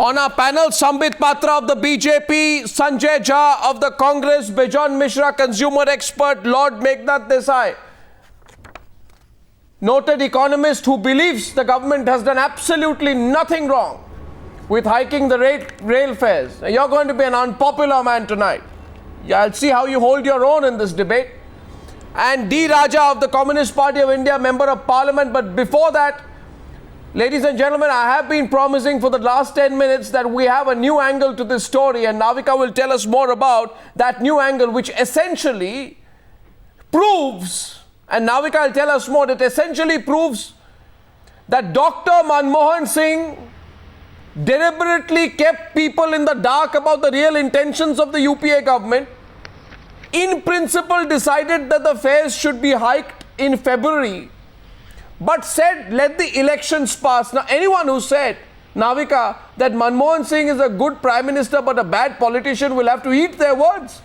On our panel, Sambit Patra of the BJP, Sanjay Jha of the Congress, Bijon Mishra, consumer expert, Lord Meghnad Desai, noted economist who believes the government has done absolutely nothing wrong with hiking the rail fares. You're going to be an unpopular man tonight. I'll see how you hold your own in this debate. And D. Raja of the Communist Party of India, Member of Parliament. But before that, ladies and gentlemen, I have been promising for the last 10 minutes that we have a new angle to this story, and Navika will tell us more about that new angle, which essentially proves, and Navika will tell us more, it essentially proves that Dr. Manmohan Singh deliberately kept people in the dark about the real intentions of the UPA government. In principle, decided that the fares should be hiked in February, but said, let the elections pass. Now, anyone who said, Navika, that Manmohan Singh is a good Prime Minister but a bad politician will have to eat their words,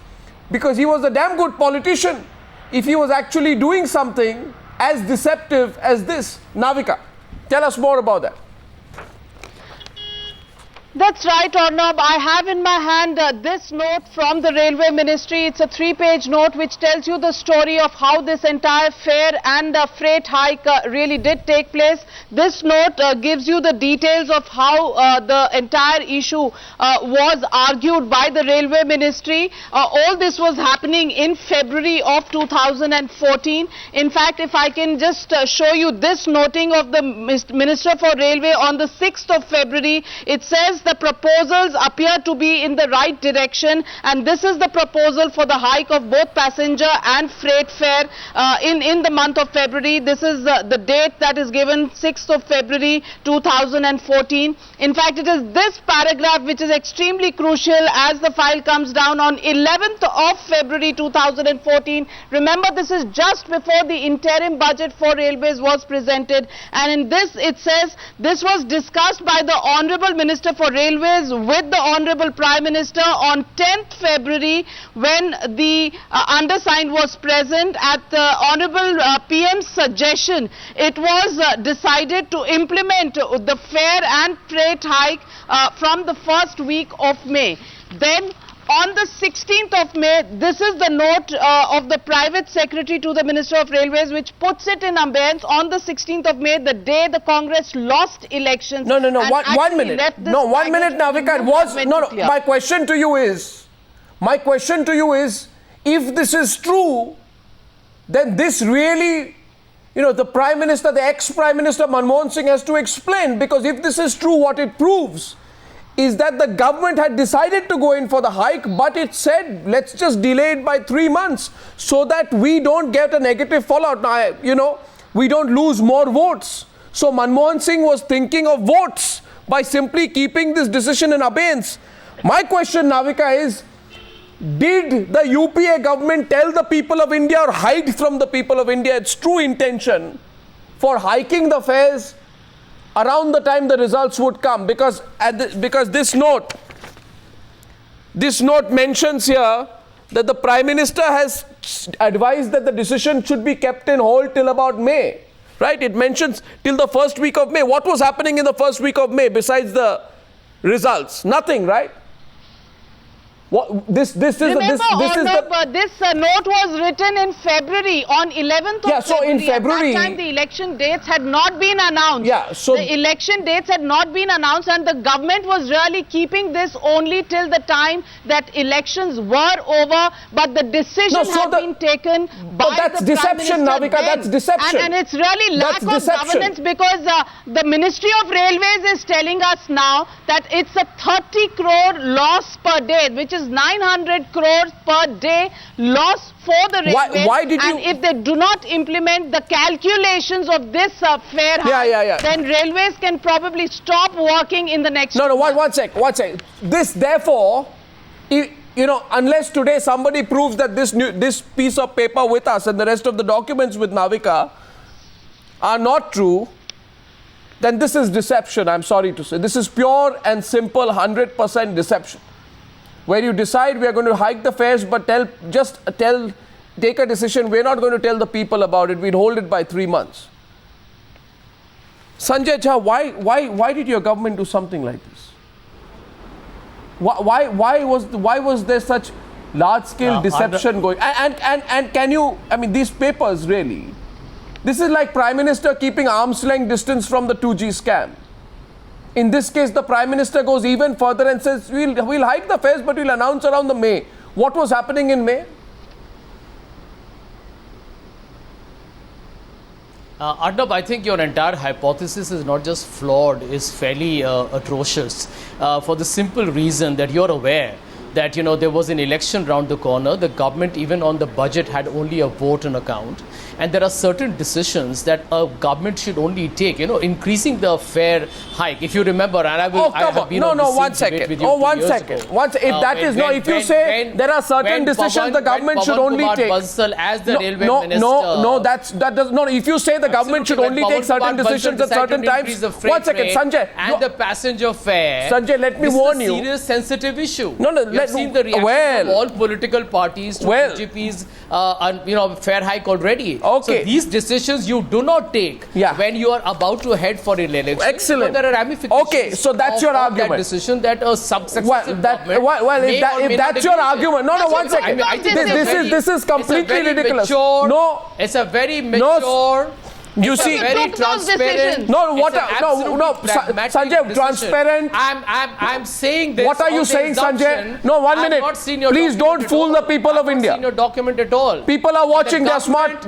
because he was a damn good politician if he was actually doing something as deceptive as this. Navika, tell us more about that. That's right, Arnab. I have in my hand this note from the Railway Ministry. It's a 3-page note which tells you the story of how this entire fare and freight hike really did take place. This note gives you the details of how the entire issue was argued by the Railway Ministry. All this was happening in February of 2014. In fact, if I can just show you this noting of the Minister for Railway on the 6th of February, it says, the proposals appear to be in the right direction, and this is the proposal for the hike of both passenger and freight fare in the month of February. This is the date that is given, 6th of February 2014. In fact, it is this paragraph which is extremely crucial as the file comes down on 11th of February 2014. Remember, this is just before the interim budget for railways was presented, and in this it says this was discussed by the Honourable Minister for Railways with the Honourable Prime Minister on 10th February when the undersigned was present. At the Honourable PM's suggestion, it was decided to implement the fare and freight hike from the first week of May. Then on the 16th of May, this is the note of the private secretary to the Minister of Railways, which puts it in abeyance. On the 16th of May, the day the Congress lost elections. No, 1 minute. No, 1 minute, Navika. My question to you is, if this is true, then this really, the Prime Minister, the ex-Prime Minister Manmohan Singh has to explain, because if this is true, what it proves is that the government had decided to go in for the hike, but it said, let's just delay it by 3 months so that we don't get a negative fallout. Now, we don't lose more votes. So Manmohan Singh was thinking of votes by simply keeping this decision in abeyance. My question, Navika, is, did the UPA government tell the people of India or hide from the people of India its true intention for hiking the fares around the time the results would come? Because this note mentions here that the Prime Minister has advised that the decision should be kept in hold till about May, right? It mentions till the first week of May. What was happening in the first week of May besides the results? Nothing, right? This note was written in February, on 11th of February. So in February, at that time the election dates had not been announced. The election dates had not been announced, and the government was really keeping this only till the time that elections were over, but the decision had been taken by that's the deception, Prime Minister Navika, that's deception. And it's really lack of governance, because the Ministry of Railways is telling us now that it's a 30 crore loss per day, which is 900 crores per day loss for the railways. Why did you? And if they do not implement the calculations of this fare hike, then railways can probably stop working in the next. One sec. This, therefore, unless today somebody proves that this piece of paper with us and the rest of the documents with Navika are not true, then this is deception. I'm sorry to say, this is pure and simple 100% deception, where you decide we are going to hike the fares, but take a decision, we're not going to tell the people about it, we'd hold it by 3 months. Sanjay Jha, why did your government do something like this? Why was there such large-scale deception going? And can you, I mean, these papers really, this is like Prime Minister keeping arm's length distance from the 2G scam. In this case, the Prime Minister goes even further and says, we'll hike the fares, but we'll announce around the May. What was happening in May? Arnab, I think your entire hypothesis is not just flawed, it's fairly atrocious for the simple reason that you're aware that, you know, there was an election round the corner. The government, even on the budget, had only a vote on account. And there are certain decisions that a government should only take, you know, increasing the fare hike. If you remember, and I will, I have been on the same debate with you 2 years ago. If that is no, if you say there are certain decisions the government should only take. As the railway minister, if you say the government should only take certain decisions at certain times. 1 second, Sanjay. And the passenger fare. Sanjay, let me warn you. This is a serious, sensitive issue. No, you have seen the reaction of all political parties to BJP's, fare hike already. Okay. So these decisions you do not take when you are about to head for an election. Excellent. So there are ramifications. Okay, so that's your argument. That decision that a successive government if that's your argument, no, 1 second. This is completely ridiculous. No, it's a very mature. You see, very transparent. Sanjay, transparent. I'm saying this. What are you saying, Sanjay? No, 1 minute. Please don't fool the people of India. I've not seen your document at all. People are watching. They're smart.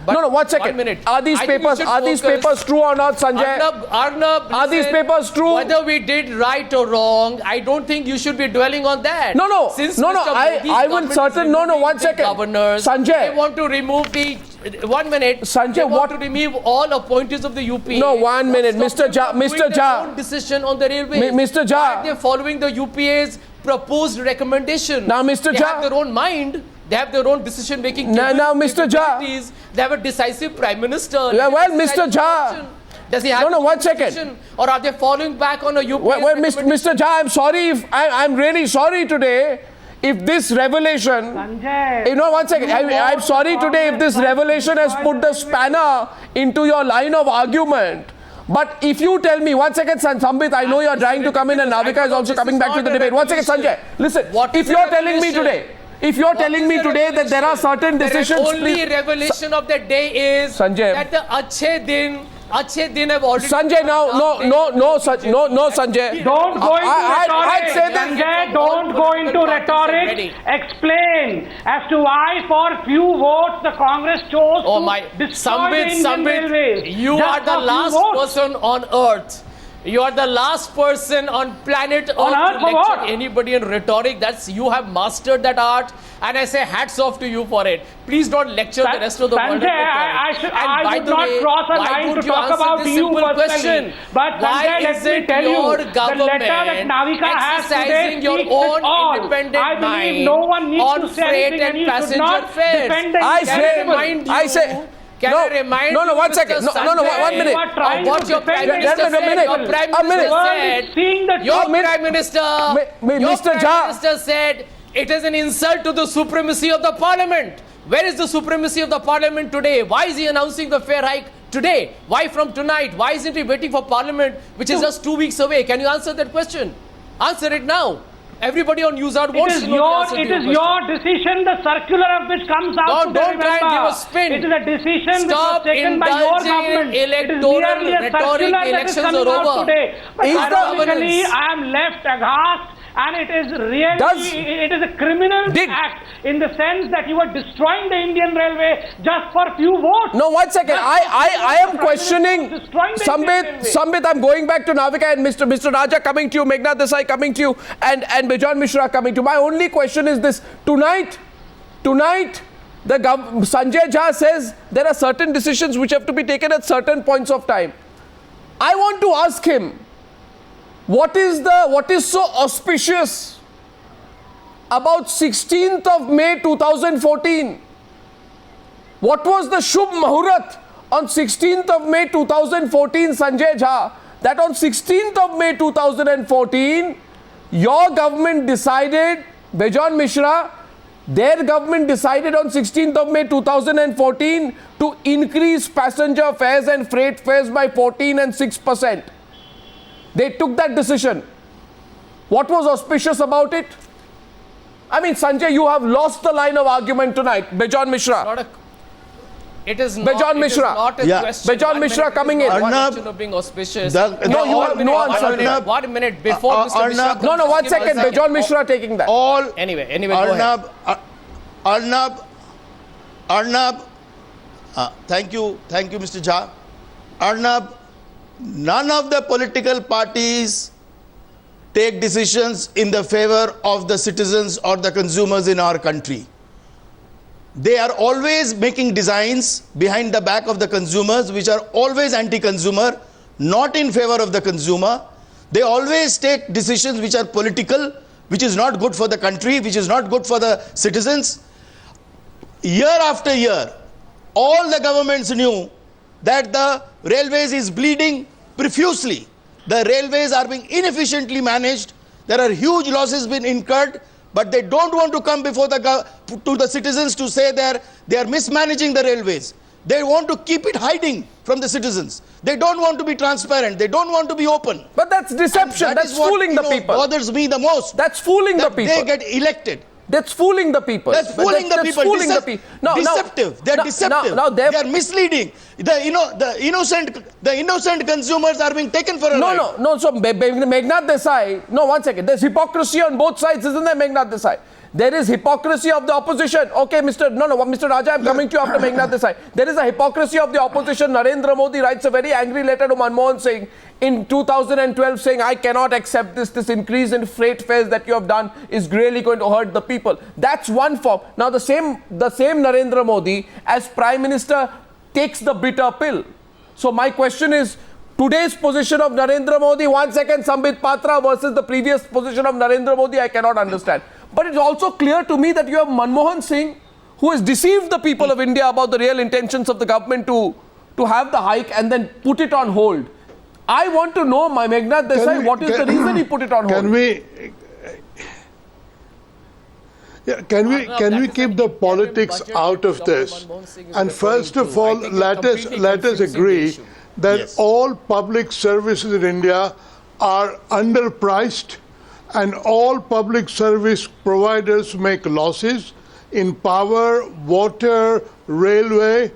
No, 1 second. 1 minute. Are these papers true or not, Sanjay? Arnab, are these papers true? Whether we did right or wrong, I don't think you should be dwelling on that. No. Since I will certain. No, 1 second. Governors, Sanjay, they want to remove the. 1 minute. Sanjay, they want to remove all appointees of the UPA. No, 1 minute. Mr. Jha. Decision on the railway. Mr. Jha. They're following the UPA's proposed recommendation. Now, Mr. They Jha. have their own mind. They have their own decision-making. Now, Mr. Jha. They have a decisive Prime Minister. Well, Mr. Jha. Does he have 1 second. Or are they falling back on a UPA? Well, Mr. Jha, I'm sorry. I'm really sorry today. If this revelation, Sanjay, 1 second. I'm sorry today if this revelation has put the spanner into your line of argument. But if you tell me, 1 second, Sambit, I know you are trying to come in and Navika is also coming back to the debate. 1 second, Sanjay. Listen, if you are telling me today, that there are certain decisions. The only revelation of the day is Sanjay, that the Achhe Din have already. Sanjay, no, Sanjay. Don't go into rhetoric. I'd say that. Sanjay, don't go into rhetoric. Explain as to why for few votes the Congress chose to destroy the Indian Railways. You are the last person on earth. You are the last person on planet Earth to lecture anybody in rhetoric. You have mastered that art, and I say hats off to you for it. Please don't lecture the rest of the world. Sanjay, I would not cross a line to talk about you personally. But Sanjay, let me tell you, the letter that Navika has today speaks it all. I believe no one needs to say anything, and you should not defend the I say. Can I remind you, 1 second. No, 1 minute. What your Prime Minister said. Your Prime Minister said it is an insult to the supremacy of the Parliament. Where is the supremacy of the Parliament today? Why is he announcing the fare hike today? Why from tonight? Why isn't he waiting for Parliament, which is just 2 weeks away? Can you answer that question? Answer it now. Everybody on Newshour wants to know the answer to It is your decision, the circular of which comes out today. Don't try and give a spin. It is a decision which was taken by your government. It is merely a circular that is coming out today. But ironically, I am left aghast. And it is really, it is a criminal act in the sense that you are destroying the Indian Railway just for few votes. No, 1 second. I am questioning. Sambit, I'm going back to Navika and Mr. Raja coming to you, Meghna Desai coming to you, and Bijan Mishra coming to you. My only question is this. Tonight, Sanjay Jha says there are certain decisions which have to be taken at certain points of time. I want to ask him, what is so auspicious about 16th of May 2014? What was the Shubh Muhurat on 16th of May 2014, Sanjay Jha, that on 16th of May 2014, your government decided, Bijan Mishra, their government decided on 16th of May 2014 to increase passenger fares and freight fares by 14 and 6%. They took that decision. What was auspicious about it? I mean, Sanjay, you have lost the line of argument tonight. Bejon Mishra. It is Bejon Mishra. Not a question. Bejon Mishra coming in. One question of being auspicious. No, you have no answer. 1 minute before Mr. Mishra comes. No, 1 second. Bejon Mishra taking that. Anyway, go ahead. Arnab, thank you, Mr. Jha. Arnab, none of the political parties take decisions in the favor of the citizens or the consumers in our country. They are always making designs behind the back of the consumers which are always anti-consumer, not in favor of the consumer. They always take decisions which are political, which is not good for the country, which is not good for the citizens. Year after year, all the governments knew that the railways is bleeding profusely. The railways are being inefficiently managed. There are huge losses being incurred, but they don't want to come before to the citizens to say they are mismanaging the railways. They want to keep it hiding from the citizens. They don't want to be transparent. They don't want to be open. But that's deception. That's fooling the people. Bothers me the most. That's fooling the people. They get elected. That's fooling the people. That's fooling the people. Deceptive. They're deceptive. They are misleading. The innocent consumers are being taken for a ride. No. So Meghnad Desai. No, 1 second. There's hypocrisy on both sides, isn't there, Meghnad Desai? There is hypocrisy of the opposition. Okay, Mr. Raja, I'm coming to you after Meghnad Desai. There is a hypocrisy of the opposition. Narendra Modi writes a very angry letter to Manmohan Singh in 2012 saying, I cannot accept this. This increase in freight fares that you have done is really going to hurt the people. That's one form. Now, the same Narendra Modi as Prime Minister takes the bitter pill. So my question is, today's position of Narendra Modi, 1 second, Sambit Patra versus the previous position of Narendra Modi, I cannot understand. But it's also clear to me that you have Manmohan Singh, who has deceived the people of India about the real intentions of the government to have the hike and then put it on hold. I want to know, my Meghnad Desai, what is the reason he put it on hold? Can we keep the politics out of this? And first of all, let us agree that all public services in India are underpriced and all public service providers make losses in power, water, railway,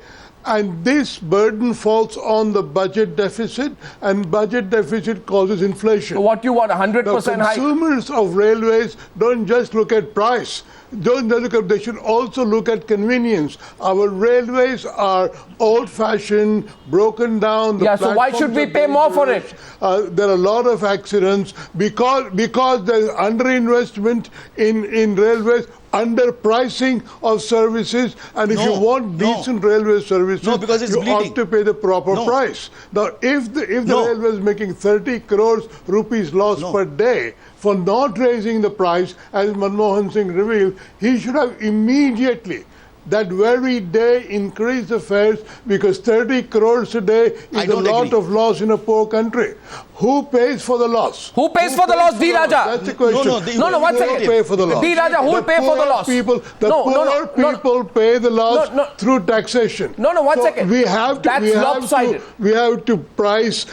and this burden falls on the budget deficit, and budget deficit causes inflation. So what you want, 100% hike? Consumers of railways don't just look at price. They should also look at convenience. Our railways are old-fashioned, broken down. So why should we pay more for it? There are a lot of accidents because there's underinvestment in railways, underpricing of services, and if you want decent railway services, you ought to pay the proper price. Now, if the railway is making 30 crores rupees loss per day for not raising the price, as Manmohan Singh revealed, he should have immediately, that very day, increased the fares, because 30 crores a day is a lot of loss in a poor country. Who pays for the loss? Who pays for the loss? D. Raja. That's the question. No, 1 second. Who pay for the loss? D. Raja, who will pay for the loss? The poor people pay the loss through taxation. No, 1 second. We have to price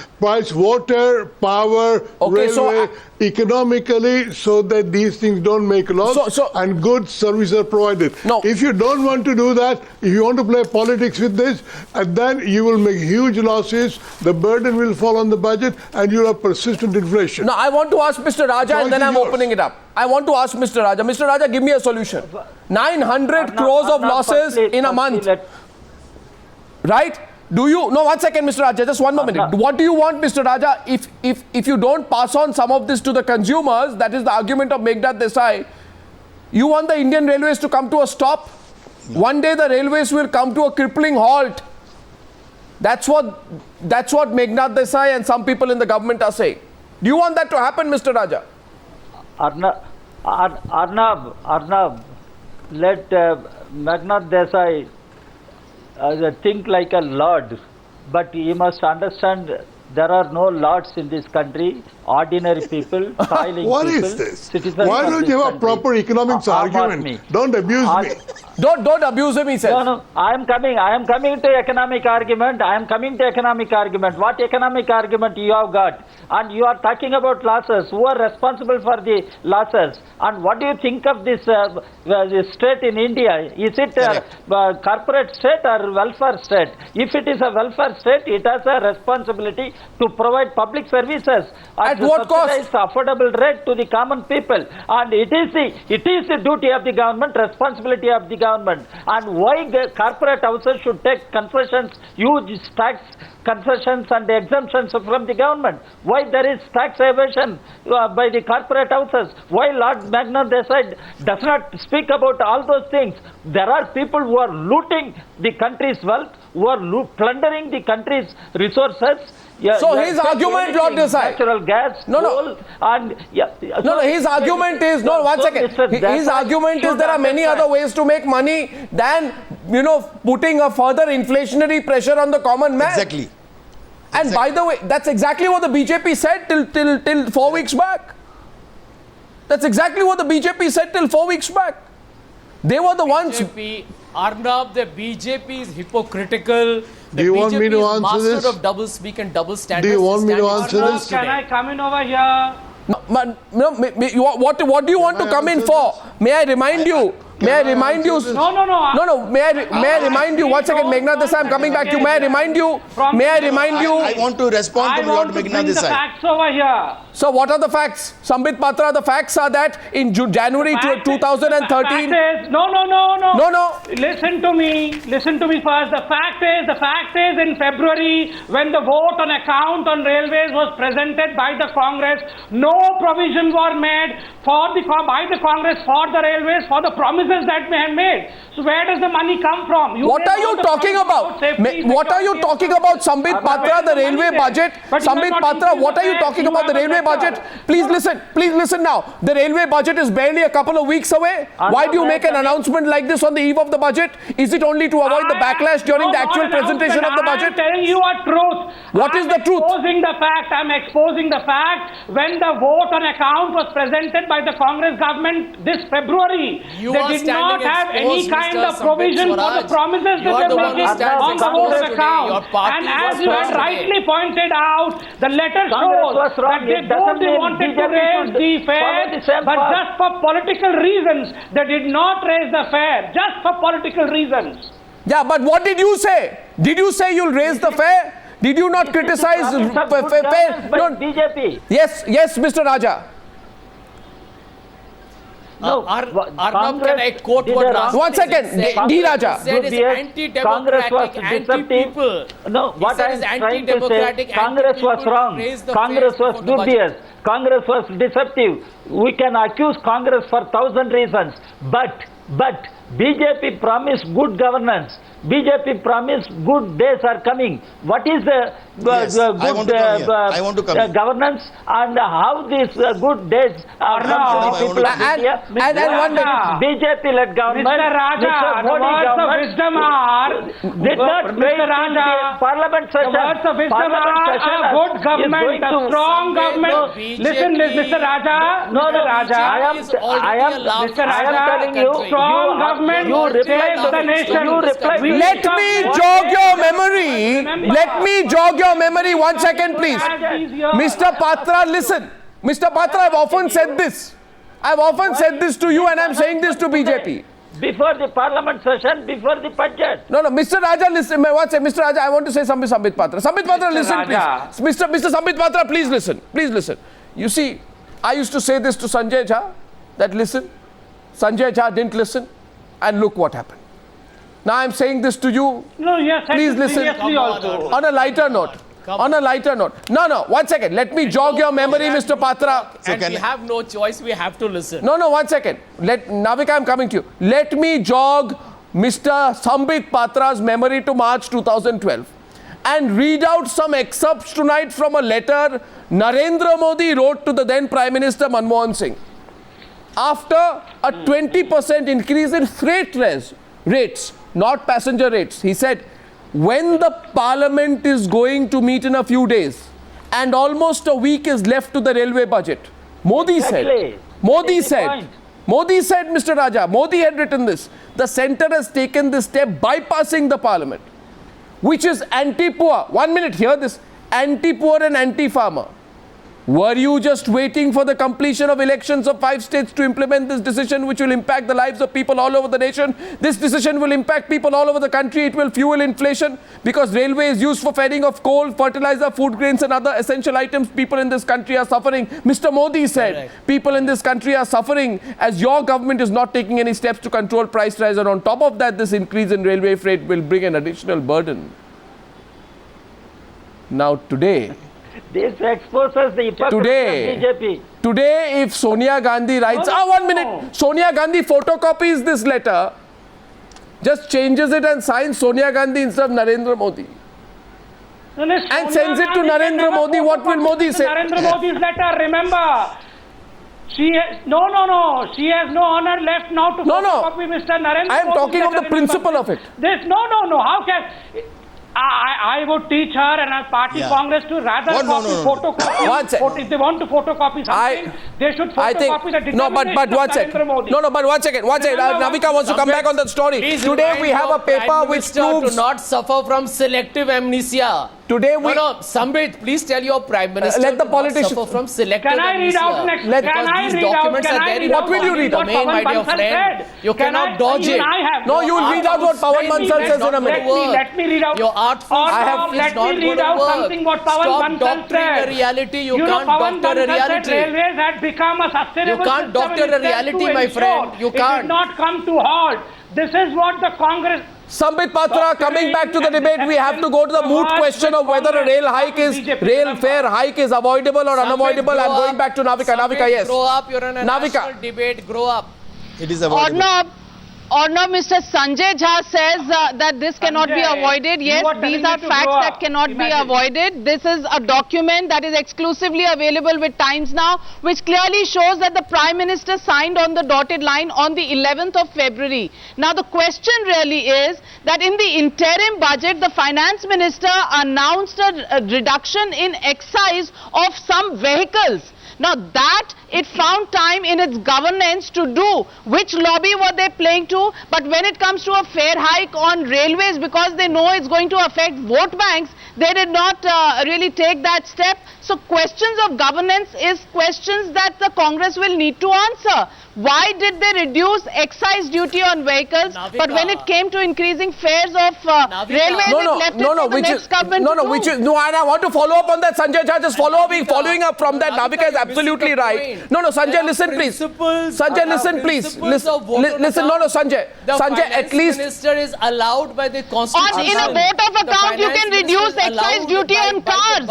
water, power, railway economically so that these things don't make loss and good services are provided. If you don't want to do that, if you want to play politics with this, and then you will make huge losses, the burden will fall on the budget, and you'll have persistent inflation. Now, I want to ask Mr. Raja, and then I'm opening it up. I want to ask Mr. Raja. Mr. Raja, give me a solution. 900 crores of losses in a month. Right? Do you... No, 1 second, Mr. Raja. Just 1 more minute. What do you want, Mr. Raja, if you don't pass on some of this to the consumers, that is the argument of Meghnad Desai, you want the Indian railways to come to a stop? One day the railways will come to a crippling halt. That's what Meghnad Desai and some people in the government are saying. Do you want that to happen, Mr. Raja? Arnab, let Meghnad Desai think like a lord, but he must understand there are no lords in this country. ordinary people, toiling What people, is this? citizens Why of don't this you have a country. proper economics argument? Don't abuse me. Don't abuse him, he says. No, I am coming to economic argument. What economic argument you have got? And you are talking about losses. Who are responsible for the losses? And what do you think of this state in India? Is it a corporate state or welfare state? If it is a welfare state, it has a responsibility to provide public services at what cost? Affordable rate to the common people. And it is the duty of the government, responsibility of the government. And why corporate houses should take concessions, huge tax concessions and exemptions from the government? Why there is tax evasion by the corporate houses? Why Lord Magna Desai does not speak about all those things? There are people who are looting the country's wealth, who are plundering the country's resources. So his argument, Lord Desai. Natural gas, coal, and his argument is one second. His argument is there are many other ways to make money than putting a further inflationary pressure on the common man. Exactly. And by the way, that's exactly what the BJP said till 4 weeks back. That's exactly what the BJP said till 4 weeks back. They were the ones. Arnab, the BJP is hypocritical. Do you want me to answer this? Master of double speak and double standards. Do you want me to answer this? Can I come in over here? What do you want to come in for? May I remind you? May I remind you? No. May I remind you? 1 second, Meghna Desai, I'm coming back to you. May I remind you? I want to respond to Lord Meghna Desai. The facts over here. So what are the facts? Sambit Patra, the facts are that in January 2013... No. Listen to me first. The fact is in February, when the vote on account on railways was presented by the Congress, no provisions were made by the Congress for the railways, for the promises that they had made. So where does the money come from? What are you talking about? What are you talking about, Sambit Patra, the railway budget? Sambit Patra, what are you talking about, the railway budget? Please listen now. The railway budget is barely a couple of weeks away. Why do you make an announcement like this on the eve of the budget? Is it only to avoid the backlash during the actual presentation of the budget? I am telling you a truth. What is the truth? I am exposing the fact when the vote on account was presented by the Congress government this February. They did not have any kind of provision for the promises that they were making on the vote on account. And as you had rightly pointed out, the letter shows that they wanted to raise the fare, but just for political reasons. They did not raise the fare, just for political reasons. Yeah, but what did you say? Did you say you'll raise the fare? Did you not criticize fare? No, BJP. Yes, Mr. Raja. No, Arnab, can I quote what Rashtrapati 1 second, D. Raja. Said is anti-democratic, anti-people. No, what I am trying to say, Congress was wrong. Congress was dubious. Congress was deceptive. We can accuse Congress for 1,000 reasons, but BJP promised good governance. BJP promised good days are coming. What is the good governance and how these good days are coming to the people of India? And one minute. BJP-led government, Mr. Raja, Mr. Modi government did not wait in the parliament session. The words of wisdom are a good government, a strong government. Listen, Mr. Raja. I am telling you, strong government saves the nation. Let me jog your memory. Let me jog your memory 1 second, please. Mr. Patra, listen. Mr. Patra, I've often said this. I've often said this to you and I'm saying this to BJP. Before the parliament session, before the budget. No, Mr. Raja, listen. Mr. Raja, I want to say something to Sambit Patra. Sambit Patra, listen, please. Mr. Sambit Patra, please listen. Please listen. You see, I used to say this to Sanjay Jha, that listen. Sanjay Jha didn't listen, and look what happened. Now I'm saying this to you. No, yes, please listen. On a lighter note. No, 1 second. Let me jog your memory, Mr. Patra. And we have no choice. We have to listen. No, 1 second. Navika, I'm coming to you. Let me jog Mr. Sambit Patra's memory to March 2012 and read out some excerpts tonight from a letter Narendra Modi wrote to the then Prime Minister Manmohan Singh. After a 20% increase in freight rates, not passenger rates, he said, when the parliament is going to meet in a few days, and almost a week is left to the railway budget. Modi Exactly. said. Modi That's the said. point. Modi said, Mr. Raja, Modi had written this. The centre has taken this step bypassing the parliament, which is anti-poor. 1 minute, hear this. Anti-poor and anti-farmer. Were you just waiting for the completion of elections of 5 states to implement this decision, which will impact the lives of people all over the nation? This decision will impact people all over the country. It will fuel inflation because railway is used for ferrying of coal, fertilizer, food grains and other essential items. People in this country are suffering. Mr. Modi said, people in this country are suffering as your government is not taking any steps to control price rise. And on top of that, this increase in railway freight will bring an additional burden. Now today, This exposes the hypocrisy of BJP. Today, if Sonia Gandhi writes, 1 minute, Sonia Gandhi photocopies this letter, just changes it and signs Sonia Gandhi instead of Narendra Modi, and sends it to Narendra Modi, what will Modi say? Narendra Modi's letter, remember. She has, she has no honor left now to photocopy Mr. Narendra Modi. I am talking of the principle of it. How can... I would teach her and our party Congress to rather photocopy. If they want to photocopy something, they should photocopy the determination but one second. But one second. Navika wants to come back on that story. Today we have a paper which proves to not suffer from selective amnesia. Today we... Sambit, please tell your Prime Minister let the politicians suffer from selective amnesia. Can I read out next? What will you read out? My dear friend. You cannot dodge it. No, you will read out what Pawan Bansal says in a minute. Let me read out. Your artful let me read out something what Pawan Bansal said. The reality. You can't doctor a reality. Railways had become a sustainable system. You can't doctor a reality, my friend. You can't. It did not come to halt. This is what the Congress... Sambit Patra, coming back to the debate, we have to go to the moot question of whether a rail fare hike is avoidable or unavoidable. I'm going back to Navika. Navika, yes. Grow up, you're in a national debate, grow up. It is avoidable. Arnab, Mr. Sanjay Jha says that this cannot be avoided. Yes, these are facts that cannot be avoided. This is a document that is exclusively available with Times Now, which clearly shows that the Prime Minister signed on the dotted line on the 11th of February. Now, the question really is that in the interim budget, the Finance Minister announced a reduction in excise of some vehicles. Now that it found time in its governance to do. Which lobby were they playing to? But when it comes to a fare hike on railways, because they know it's going to affect vote banks, they did not really take that step. So questions of governance is questions that the Congress will need to answer. Why did they reduce excise duty on vehicles, but when it came to increasing fares of railways, it left it to the next government to do? And I want to follow up on that, Sanjay Jha, just following up from that. Navika is absolutely right. Sanjay, listen please. Sanjay, listen please. Listen, Sanjay. Sanjay, at least... The Minister is allowed by the Constitution. In a vote of account, you can reduce excise duty on cars.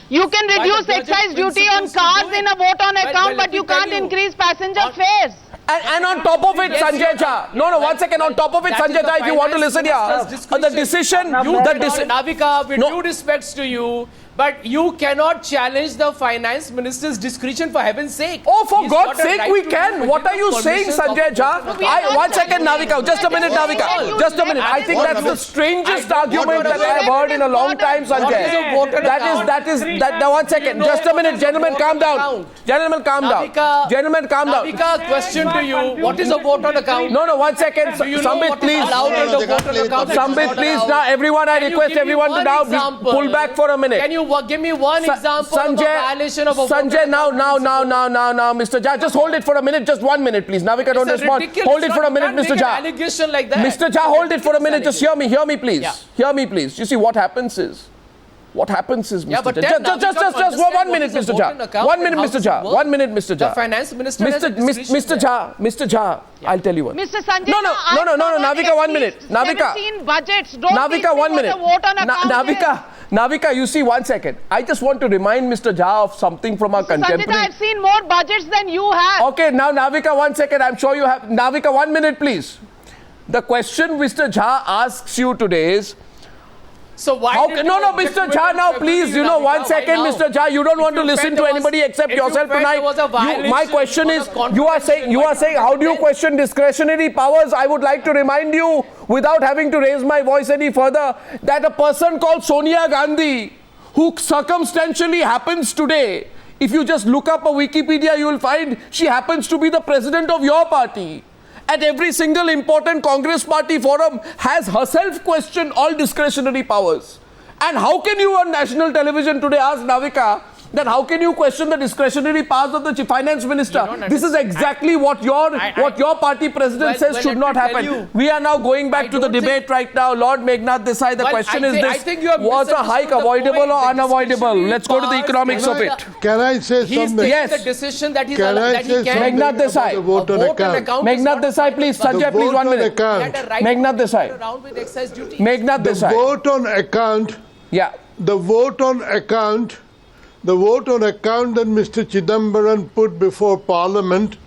You can reduce excise duty on cars in a vote on account, but you can't increase passenger fares. And on top of it, Sanjay Jha, 1 second, on top of it, Sanjay Jha, if you want to listen here, the decision... Navika, with due respects to you, but you cannot challenge the Finance Minister's discretion, for heaven's sake. Oh, for God's sake, we can. What are you saying, Sanjay Jha? 1 second, Navika. Just a minute, Navika. Just a minute. I think that's the strangest argument that I have heard in a long time, Sanjay. 1 second. Just a minute. Gentlemen, calm down. Gentlemen, calm down. Gentlemen, calm down. Navika, question to you. What is a vote on account? No, 1 second. Sambit, please. Sambit, please. Now, everyone, I request everyone to now pull back for a minute. Can you give me one example of a violation of a Sanjay, now, Mr. Jha, just hold it for a minute, just 1 minute, please. Navika, don't respond. Hold it for a minute, Mr. Jha. Allegation like that. Mr. Jha, hold it for a minute. Just hear me, please. Yeah. Hear me, please. You see, what happens is, Mr. Jha. Just 1 minute, Mr. Jha. 1 minute, Mr. Jha. 1 minute, Mr. Jha. The Finance Minister Mr. Jha, I'll tell you what. Mr. Sanjay, No, Navika, 1 minute. Navika. 17 budgets. Don't Navika, 1 minute. Navika, you see, 1 second. I just want to remind Mr. Jha of something from our contemporary... Sanjay, I've seen more budgets than you have. Okay, now Navika, 1 second. I'm sure you have... Navika, 1 minute, please. The question Mr. Jha asks you today is... So why Mr. Jha, now please, 1 second, Mr. Jha, you don't want to listen to anybody except yourself tonight. My question is, you are saying, how do you question discretionary powers? I would like to remind you, without having to raise my voice any further, that a person called Sonia Gandhi, who circumstantially happens today, if you just look up a Wikipedia, you will find she happens to be the president of your party. At every single important Congress party forum has herself questioned all discretionary powers. And how can you on national television today ask Navika that how can you question the discretionary powers of the finance minister? This is exactly what your party president says should not happen. We are now going back to the debate right now. Lord Meghnad Desai, the question is this: was a hike avoidable or unavoidable? Let's go to the economics of it. Can I say something? Yes. The decision that he can. Meghnad Desai. Meghnad Desai, please. Sanjay, please, 1 minute. Meghnad Desai. Meghnad Desai. The vote on account. Yeah. The vote on account that Mr. Chidambaram put before Parliament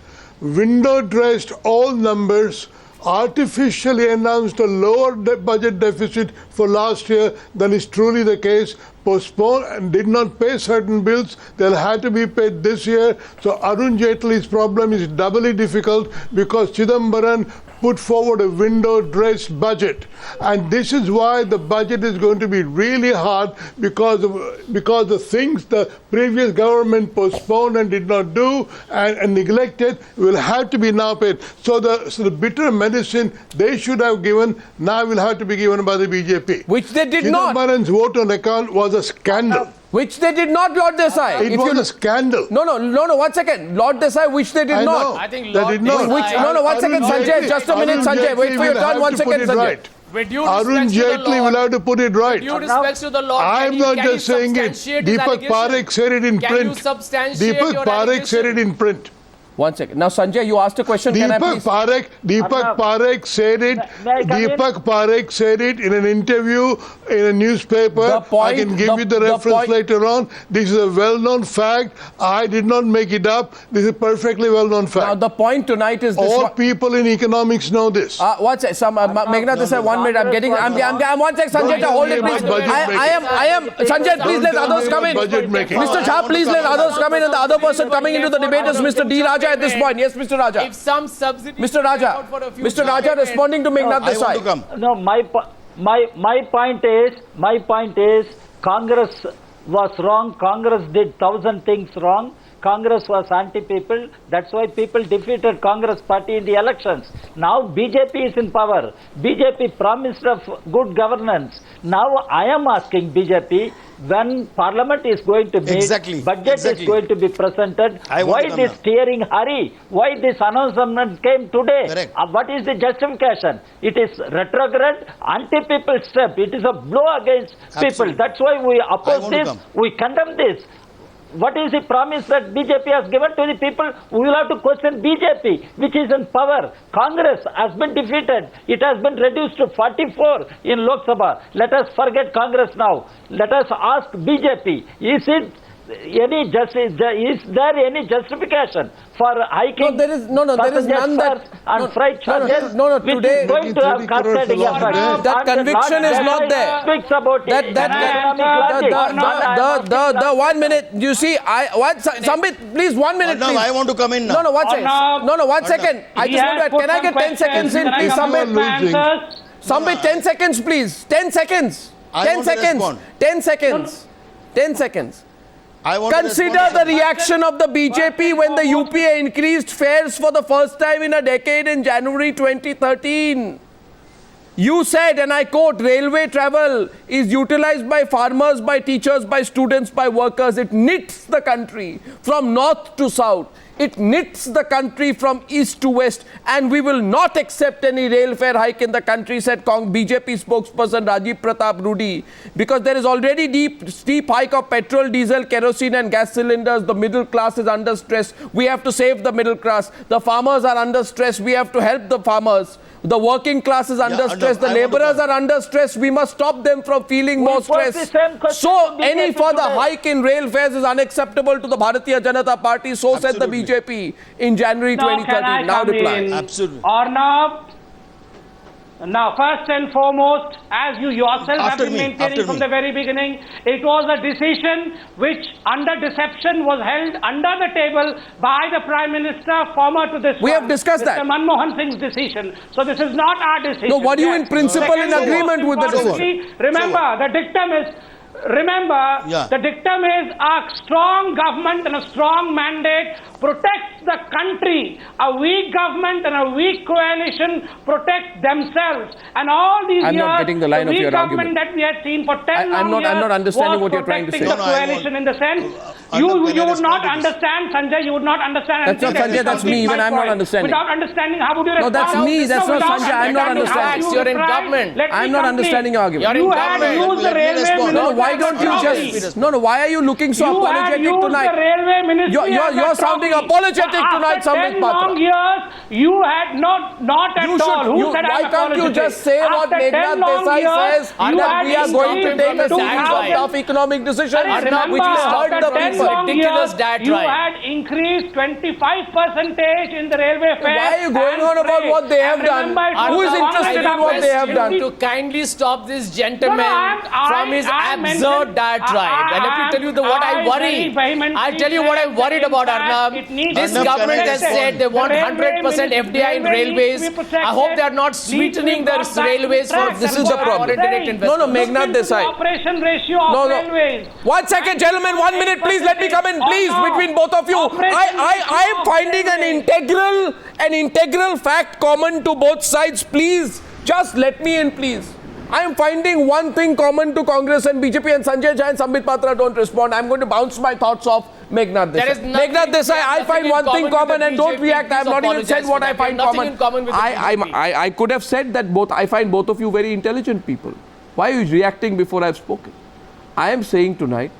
window dressed all numbers, artificially announced a lower budget deficit for last year than is truly the case, postponed and did not pay certain bills. They'll have to be paid this year. So Arun Jaitley's problem is doubly difficult because Chidambaram put forward a window-dressed budget. And this is why the budget is going to be really hard because the things the previous government postponed and did not do and neglected will have to be now paid. So the bitter medicine they should have given now will have to be given by the BJP. Which they did not. Chidambaram's vote on account was a scandal. Which they did not, Lord Desai. It was a scandal. No, 1 second. Lord Desai, which they did not. I think they did not. No, 1 second, Sanjay. Just a minute, Sanjay. Wait for your turn. 1 second, Sanjay. Right. Arun Jaitley will have to put it right. Due respect to the law, I am not just saying it. Deepak Parekh said it in print. Deepak Parekh said it in print. 1 second. Now, Sanjay, you asked a question. Can I please? Deepak Parekh said it. Deepak Parekh said it in an interview in a newspaper. I can give you the reference later on. This is a well-known fact. I did not make it up. This is a perfectly well-known fact. Now, the point tonight is this. All people in economics know this. One sec. Meghnad Desai, 1 minute. I'm getting. I'm 1 sec. Sanjay, hold it, please. I am. Sanjay, please let others come in. Mr. Jha, please let others come in. And the other person coming into the debate is Mr. D. Raja at this point. Yes, Mr. Raja. If some subsidy Mr. Raja responding to Meghnad Desai. No, my point is Congress was wrong. Congress did 1,000 things wrong. Congress was anti-people. That's why people defeated Congress party in the elections. Now BJP is in power. BJP promised of good governance. Now I am asking BJP, when Parliament is going to meet, budget is going to be presented, why this steering hurry? Why this announcement came today? What is the justification? It is retrograde, anti-people step. It is a blow against people. That's why we oppose this. We condemn this. What is the promise that BJP has given to the people? We will have to question BJP, which is in power. Congress has been defeated. It has been reduced to 44 in Lok Labha. Let us forget Congress now. Let us ask BJP, is there any justification for hiking? There is none that. And freight charges. Today going to have cascading effect. That conviction is not there. Speaks about the 1 minute. You see, Sambit, please 1 minute. No, I want to come in now. No, 1 second. No, 1 second. I just want to. Can I get 10 seconds in, please, Sambit? Sambit, 10 seconds, please. 10 seconds. 10 seconds. 10 seconds. 10 seconds. Consider the reaction of the BJP when the UPA increased fares for the first time in a decade in January 2013. You said, and I quote, railway travel is utilized by farmers, by teachers, by students, by workers. It knits the country from north to south. It knits the country from east to west, and we will not accept any rail fare hike in the country, said BJP spokesperson Rajiv Pratap Rudy, because there is already steep hike of petrol, diesel, kerosene and gas cylinders. The middle class is under stress. We have to save the middle class. The farmers are under stress. We have to help the farmers. The working class is under stress. The laborers are under stress. We must stop them from feeling more stress. So any further hike in rail fares is unacceptable to the Bharatiya Janata Party. So said the BJP in January 2013. Now reply. Absolutely. Now, first and foremost, as you yourself have been maintaining from the very beginning, it was a decision which, under deception, was held under the table by the Prime Minister, former to this We have discussed that. Mr. Manmohan Singh's decision. So this is not our decision. No, what are you in principle in agreement with the decision? Remember, the dictum is remember, the dictum is a strong government and a strong mandate protects the country. A weak government and a weak coalition protect themselves. And all these I'm years, not getting the line of weak your government argument. that we had seen for 10 long years I'm not understanding what you're trying to say. The coalition in the sense, you would not understand, Sanjay, you would not understand. That's not Sanjay, that's me, even I'm not understanding. Without understanding, how would you respond? No, that's me, that's not Sanjay, I'm not understanding. You're in government. I'm not understanding your argument. You're in You had government. used the railway ministry. No, why don't you just... No, why are you looking so apologetic You had used tonight? the railway ministry. You're sounding apologetic tonight, Sambit After 10 long Patra. years, you had not at all. Who said Why I'm can't you apologetic? just say what After 10 Meghnad long Desai years, says, you that had we are going to take a increased series of tough economic decisions, Remember, which will hurt after the 10 people. long Ridiculous years, diet you drive. had increased 25% in the railway fare. Why are you going and on about freight. what they have And done? remember, it Who was is the interested one in what they have done? To kindly stop this gentleman from his I absurd mentioned- diatribe. And let me tell you what I worry. I'll tell you what I'm worried about, Arnab. This Arnab, government can I has respond? said they want 100% FDI in railways. I hope they are not sweetening their railways for This is the problem. direct investment. No, Meghnad Desai. Operation ratio of railways. 1 second, gentlemen, 1 minute, please. Let me come in, please, between both of you. I am finding an integral fact common to both sides. Please, just let me in, please. I am finding one thing common to Congress and BJP, and Sanjay Jha and Sambit Patra don't respond. I'm going to bounce my thoughts off Meghnad There is Desai. nothing- Meghnad Desai, there is I find nothing one in thing common common with and the don't BJP. react. I have Please not even apologize said for what I that. We have find nothing common. in common with the BJP. I could have said that I find both of you very intelligent people. Why are you reacting before I've spoken? I am saying tonight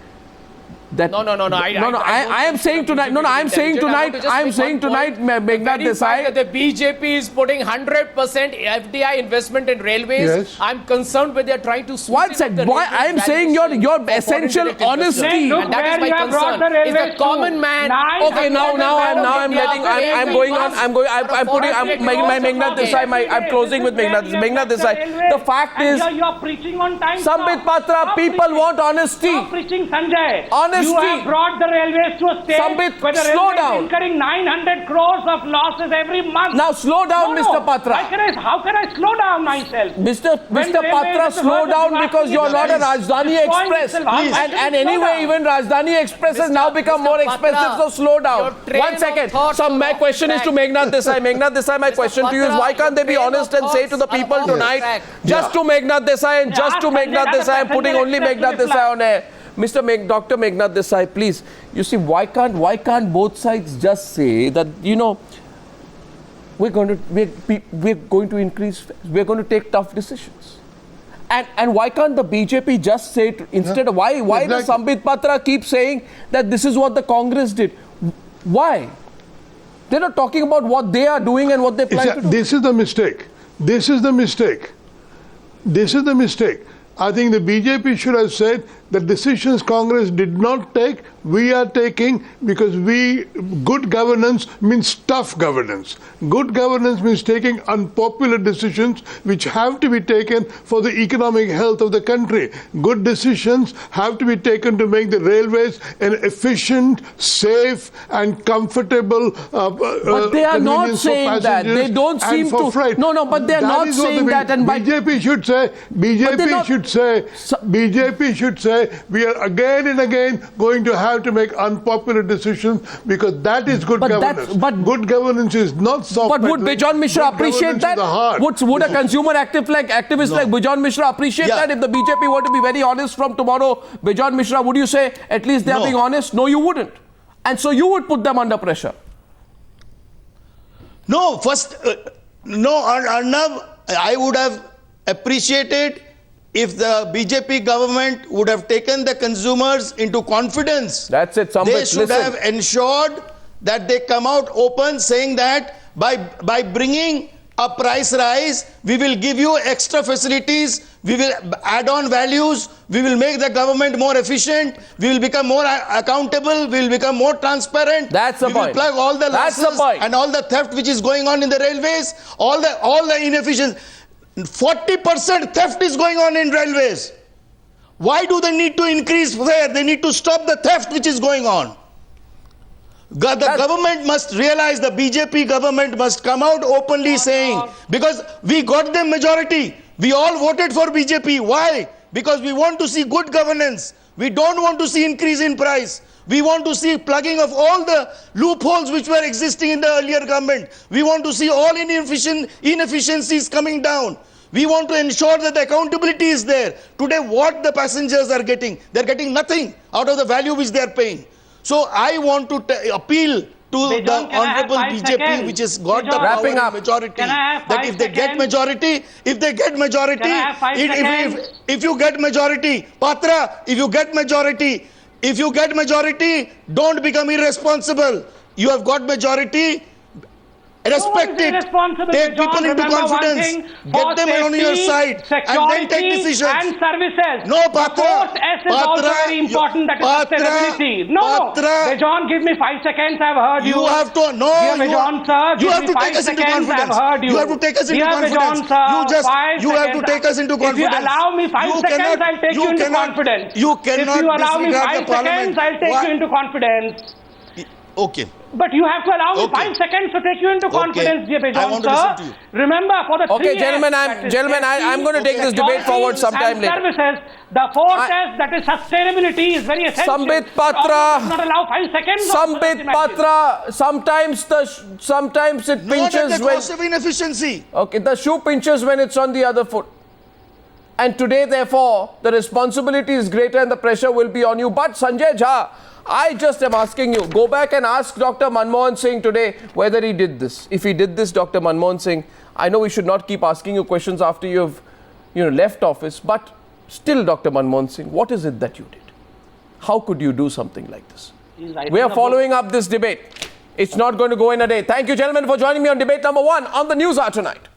that No. I am saying tonight. No, I'm saying tonight. Meghnad Desai. The BJP is putting 100% FDI investment in railways. Yes. I'm concerned when they are trying to. One sec. Why I am saying your essential honesty. Look And that is where my you have brought the concern. Is railways the common man. Okay, now I'm letting. I'm going on. I'm putting. Meghnad Desai. I'm closing with Meghnad Desai. Meghnad Desai. The fact is, you're preaching on time. Sambit Patra, people want honesty. Stop preaching, Sanjay. Honesty. You have brought the railways to a stage Sambit, where the slow railways down. is incurring 900 crores of losses every month. Now slow down, No, Mr. Patra. How can I slow down myself? Mr. When Patra, railways is slow the down worst because you're not a Rajdhani It's point Express. itself. Please. And Slow anyway, down. even Rajdhani Express has now become Mr. more Patra, expensive, so slow down. your train 1 of second. thought So my is question is to off track. Meghnad Desai. Meghnad Desai, my question to you is Patra, why can't they be your train honest of and say to the thoughts people are off tonight, track. just to Meghnad Desai and just ask to Sanjay Meghnad that Desai, I'm the putting passenger only express Meghnad will Desai reply. on air. Dr. Meghnad Desai, please. You see, why can't both sides just say that, we're going to increase, we're going to take tough decisions. And why can't the BJP just say it instead? Why does Sambit Patra keep saying that this is what the Congress did? Why? They're not talking about what they are doing and what they plan to do. This is the mistake. This is the mistake. This is the mistake. I think the BJP should have said the decisions Congress did not take, we are taking because good governance means tough governance. Good governance means taking unpopular decisions which have to be taken for the economic health of the country. Good decisions have to be taken to make the railways an efficient, safe and comfortable But they are not convenience for saying that. passengers They don't and seem for to. freight. No, but they are not is what saying the that. And by BJP should say, BJP should say, we are again and again going to have to make unpopular decisions because that is good governance. Good governance is not soft. But would Bijon Mishra appreciate that? Would a consumer activist like Bijon Mishra appreciate that? If the BJP were to be very honest from tomorrow, Bijon Mishra, would you say at least they are being honest? No, you wouldn't. And so you would put them under pressure. No, Arnab, I would have appreciated if the BJP government would have taken the consumers into confidence. That's it, Sambit. They should have ensured that they come out open saying that by bringing a price rise, we will give you extra facilities, we will add on values, we will make the government more efficient, we will become more accountable, we will become more transparent. That's the point. We will plug all the losses and all the theft which is going on in the railways, all the inefficiency. 40% theft is going on in railways. Why do they need to increase fare? They need to stop the theft which is going on. The government must realize, the BJP government must come out openly saying, because we got the majority. We all voted for BJP. Why? Because we want to see good governance. We don't want to see increase in price. We want to see plugging of all the loopholes which were existing in the earlier government. We want to see all inefficiencies coming down. We want to ensure that the accountability is there. Today, what the passengers are getting, they're getting nothing out of the value which they're paying. So I want to appeal to the honorable BJP, which has got the power and majority, that if they get majority, if you get majority, Patra, if you get majority, don't become irresponsible. You have got majority. Respect it. Take people into confidence. Get them on your side and then take decisions. And services. No, Patra. S is also very important. That is sustainability. No. John, give me 5 seconds. I've heard you. You have to. No. John, sir. You have to take us into confidence. You have to take us into confidence. You have to take us into confidence. If you allow me 5 seconds, I'll take you into confidence. You cannot. If you allow me 5 seconds, I'll take you into confidence. Okay. But you have to allow me 5 seconds to take you into confidence, dear Bejon, sir. Remember, for the 3 gentlemen, I'm going to take this debate forward sometime later. Services, the fourth S, that is sustainability, is very essential. Sambit Patra, not allow 5 seconds. Sambit Patra, sometimes it pinches at the cost of inefficiency. Okay, the shoe pinches when it's on the other foot. And today, therefore, the responsibility is greater and the pressure will be on you. But Sanjay Jha, I just am asking you, go back and ask Dr. Manmohan Singh today whether he did this. If he did this, Dr. Manmohan Singh, I know we should not keep asking you questions after you've left office, but still, Dr. Manmohan Singh, what is it that you did? How could you do something like this? We are following up this debate. It's not going to go in a day. Thank you, gentlemen, for joining me on debate number 1 on the Newshour tonight.